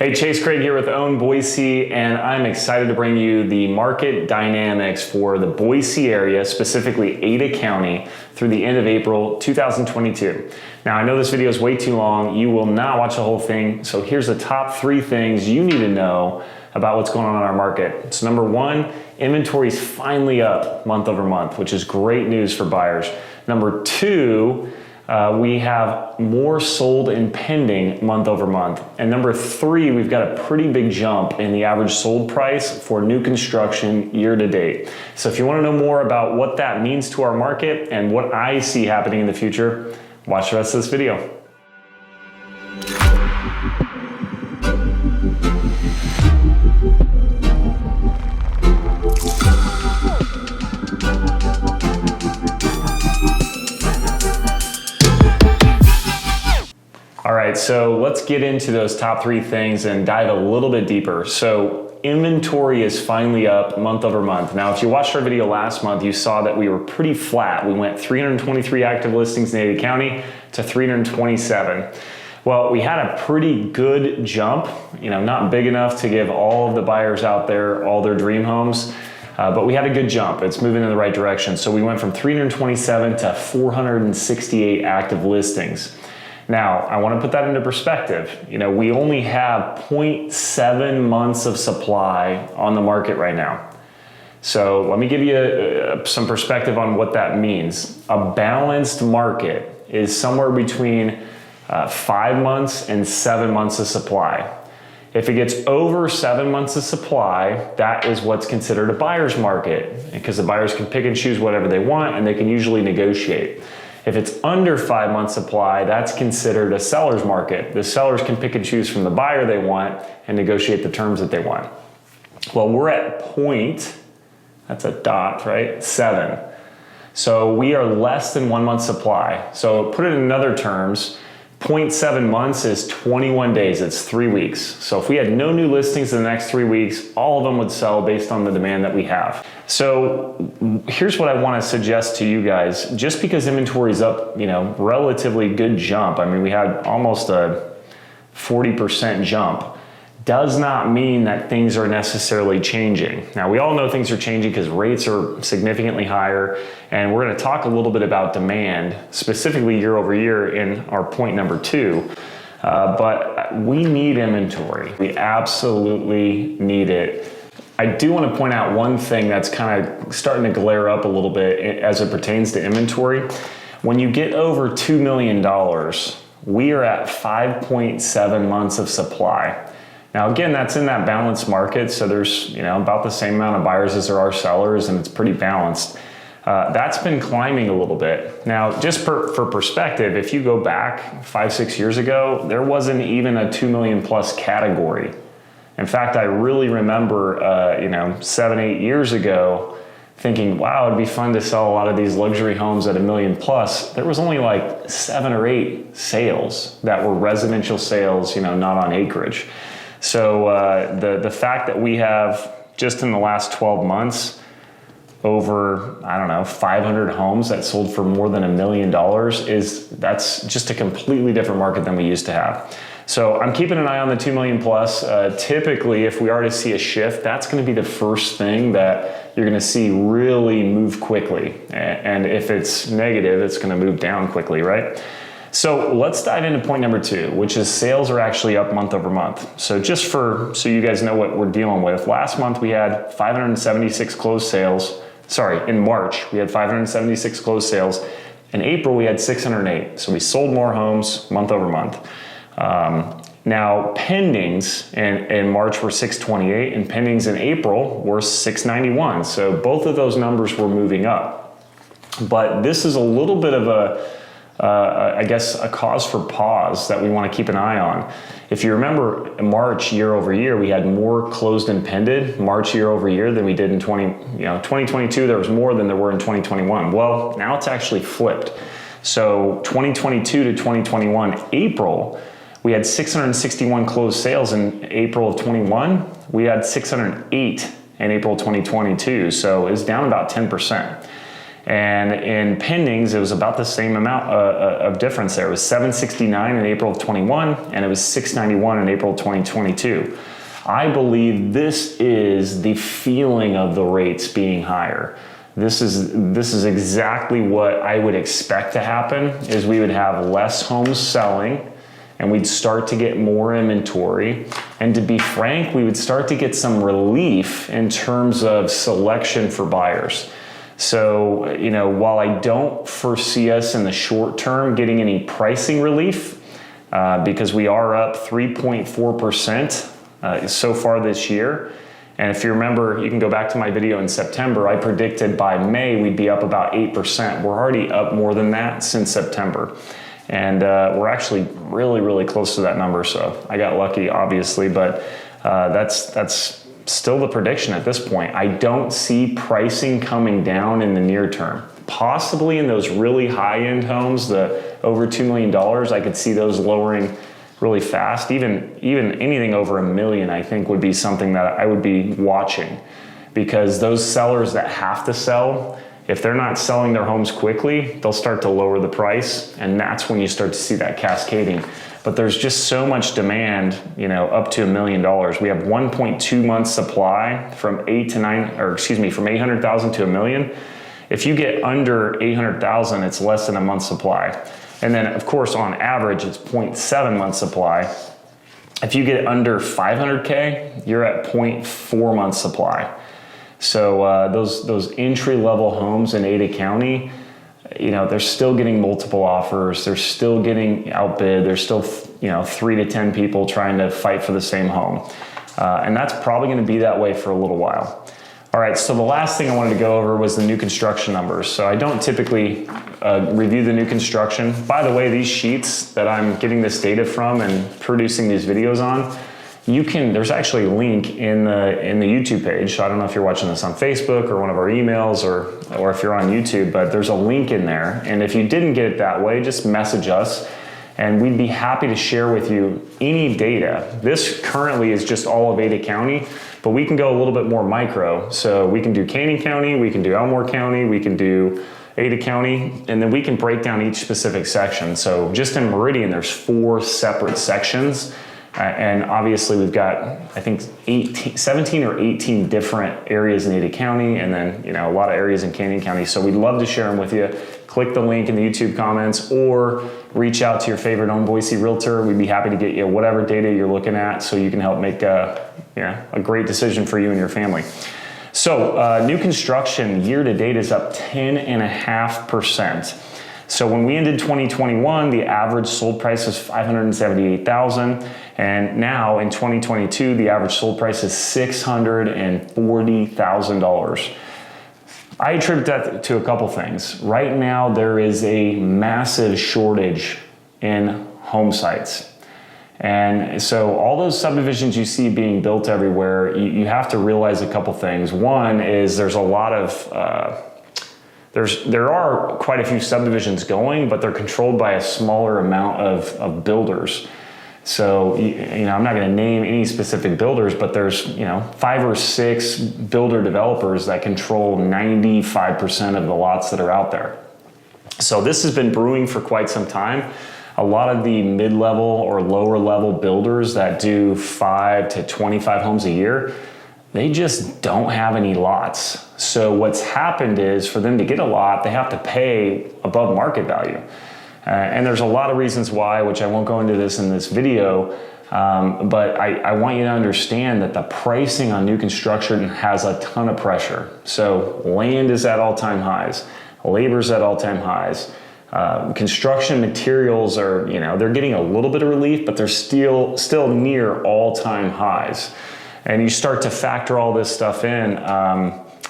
Hey, Chase Craig here with Own Boise, and I'm excited to bring you the market dynamics for the Boise area, specifically Ada County, through the end of April 2022. Now, I know this video is way too long. You will not watch the whole thing, so here's the top 3 things you need to know about what's going on in our market. So number 1, inventory is finally up month over month, which is great news for buyers. Number 2, we have more sold and pending month over month. And number 3, we've got a pretty big jump in the average sold price for new construction year to date. So if you want to know more about what that means to our market and what I see happening in the future, watch the rest of this video. All right, so let's get into those top 3 things and dive a little bit deeper. So inventory is finally up month over month. Now, if you watched our video last month, you saw that we were pretty flat. We went 323 active listings in Ada County to 327. Well, we had a pretty good jump, not big enough to give all of the buyers out there all their dream homes, but we had a good jump. It's moving in the right direction. So we went from 327 to 468 active listings. Now, I want to put that into perspective. We only have 0.7 months of supply on the market right now. So let me give you some perspective on what that means. A balanced market is somewhere between 5 months and 7 months of supply. If it gets over 7 months of supply, that is what's considered a buyer's market, because the buyers can pick and choose whatever they want and they can usually negotiate. If it's under 5 months supply, that's considered a seller's market. The sellers can pick and choose from the buyer they want and negotiate the terms that they want. Well, we're at that's a dot, right? 7. So we are less than 1 month supply. So put it in other terms, 0.7 months is 21 days, it's 3 weeks. So if we had no new listings in the next 3 weeks, all of them would sell based on the demand that we have. So here's what I want to suggest to you guys. Just because inventory is up, relatively good jump, I mean, we had almost a 40% jump, does not mean that things are necessarily changing. Now, we all know things are changing because rates are significantly higher, and we're going to talk a little bit about demand, specifically year over year in our point number 2. But we need inventory. We absolutely need it. I do want to point out one thing that's kind of starting to glare up a little bit as it pertains to inventory. When you get over $2 million, we are at 5.7 months of supply. Now, again, that's in that balanced market, so there's about the same amount of buyers as there are sellers, and it's pretty balanced. That's been climbing a little bit. Now, just for perspective, if you go back 5-6 years ago, there wasn't even a 2 million plus category. In fact, I really remember 7-8 years ago thinking, wow, it'd be fun to sell a lot of these luxury homes at $1 million plus. There was only like 7 or 8 sales that were residential sales, not on acreage. So the fact that we have just in the last 12 months over 500 homes that sold for more than $1 million that's just a completely different market than we used to have. So I'm keeping an eye on the 2 million plus. Typically, if we are to see a shift, that's going to be the first thing that you're going to see really move quickly. And if it's negative, it's going to move down quickly, right? So let's dive into point number 2, which is sales are actually up month over month. So just so you guys know what we're dealing with, last month we had 576 closed sales. Sorry, in March we had 576 closed sales. In April we had 608. So we sold more homes month over month. Now pendings in March were 628 and pendings in April were 691. So both of those numbers were moving up. But this is a little bit of a cause for pause that we want to keep an eye on. If you remember, in March year over year, we had more closed and pended March year over year than we did in 2022. There was more than there were in 2021. Well, now it's actually flipped. So 2022 to 2021, April, we had 661 closed sales in April of 21. We had 608 in April 2022. So it's down about 10%. And in pendings, it was about the same amount of difference there. It was 769 in April of 21, and it was 691 in April of 2022. I believe this is the feeling of the rates being higher. This is exactly what I would expect to happen, is we would have less homes selling, and we'd start to get more inventory. And to be frank, we would start to get some relief in terms of selection for buyers. So, while I don't foresee us in the short term getting any pricing relief, because we are up 3.4% so far this year. And if you remember, you can go back to my video in September, I predicted by May we'd be up about 8%. We're already up more than that since September. And we're actually really, really close to that number. So I got lucky, obviously, but that's still the prediction at this point. I don't see pricing coming down in the near term. Possibly in those really high-end homes, the over $2 million, I could see those lowering really fast. Even anything over $1 million, I think, would be something that I would be watching, because those sellers that have to sell, if they're not selling their homes quickly, they'll start to lower the price, and that's when you start to see that cascading. But there's just so much demand, up to $1 million. We have 1.2 months supply from 800,000 to $1 million. If you get under 800,000, it's less than a month's supply. And then, of course, on average, it's 0.7 months supply. If you get under 500K, you're at 0.4 months supply. So those entry-level homes in Ada County, they're still getting multiple offers. They're still getting outbid. There's still, 3 to 10 people trying to fight for the same home. And that's probably going to be that way for a little while. All right, so the last thing I wanted to go over was the new construction numbers. So I don't typically review the new construction. By the way, these sheets that I'm getting this data from and producing these videos on, there's actually a link in the YouTube page. So I don't know if you're watching this on Facebook or one of our emails or if you're on YouTube, but there's a link in there. And if you didn't get it that way, just message us and we'd be happy to share with you any data. This currently is just all of Ada County, but we can go a little bit more micro. So we can do Canyon County, we can do Elmore County, we can do Ada County, and then we can break down each specific section. So just in Meridian, there's 4 separate sections. And obviously we've got, I think, 17 or 18 different areas in Ada County, and then, a lot of areas in Canyon County. So we'd love to share them with you. Click the link in the YouTube comments or reach out to your favorite owned Boise realtor. We'd be happy to get you whatever data you're looking at so you can help make a great decision for you and your family. So new construction year to date is up 10.5%. So when we ended 2021, the average sold price was $578,000, and now in 2022, the average sold price is $640,000. I attribute that to a couple things. Right now, there is a massive shortage in home sites. And so all those subdivisions you see being built everywhere, you have to realize a couple things. One is there's a lot of there are quite a few subdivisions going, but they're controlled by a smaller amount of builders. So, I'm not going to name any specific builders, but there's, 5 or 6 builder developers that control 95% of the lots that are out there. So this has been brewing for quite some time. A lot of the mid-level or lower level builders that do 5 to 25 homes a year, they just don't have any lots. So what's happened is for them to get a lot, they have to pay above market value. And there's a lot of reasons why, which I won't go into this in this video, but I want you to understand that the pricing on new construction has a ton of pressure. So land is at all-time highs, labor's at all-time highs. Construction materials are, they're getting a little bit of relief, but they're still near all-time highs. And you start to factor all this stuff in,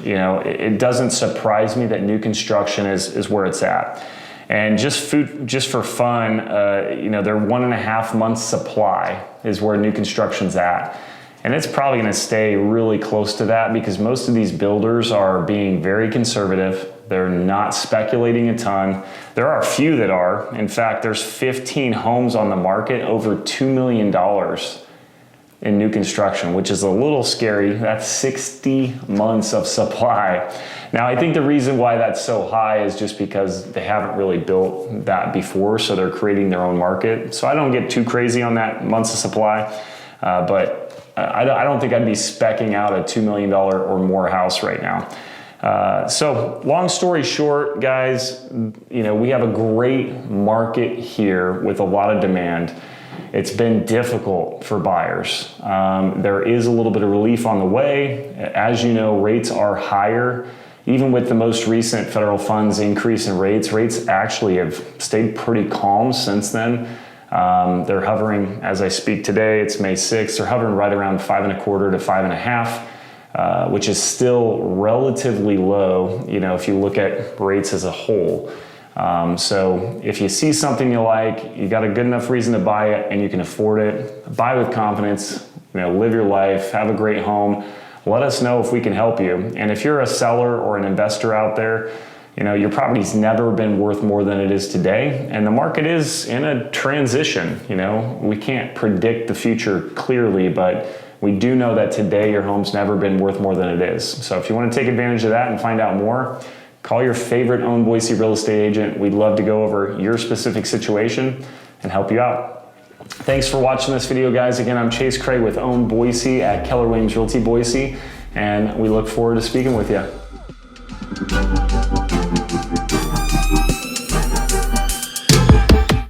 it doesn't surprise me that new construction is where it's at. And just for fun, their 1.5 months supply is where new construction's at. And it's probably going to stay really close to that because most of these builders are being very conservative. They're not speculating a ton. There are a few that are. In fact, there's 15 homes on the market over $2 million in new construction, which is a little scary. That's 60 months of supply. Now, I think the reason why that's so high is just because they haven't really built that before, so they're creating their own market. So I don't get too crazy on that months of supply, but I don't think I'd be speccing out a $2 million or more house right now. So long story short, guys, we have a great market here with a lot of demand. It's been difficult for buyers. There is a little bit of relief on the way. As you know, rates are higher. Even with the most recent federal funds increase in rates actually have stayed pretty calm since then. They're hovering, as I speak today, it's May 6th, they're hovering right around 5.25 to 5.5, which is still relatively low, if you look at rates as a whole. So if you see something you like, you got a good enough reason to buy it and you can afford it, buy with confidence, live your life, have a great home. Let us know if we can help you. And if you're a seller or an investor out there, your property's never been worth more than it is today. And the market is in a transition. We can't predict the future clearly, but we do know that today your home's never been worth more than it is. So if you want to take advantage of that and find out more, call your favorite Own Boise real estate agent. We'd love to go over your specific situation and help you out. Thanks for watching this video, guys. Again, I'm Chase Craig with Own Boise at Keller Williams Realty Boise, and we look forward to speaking with you.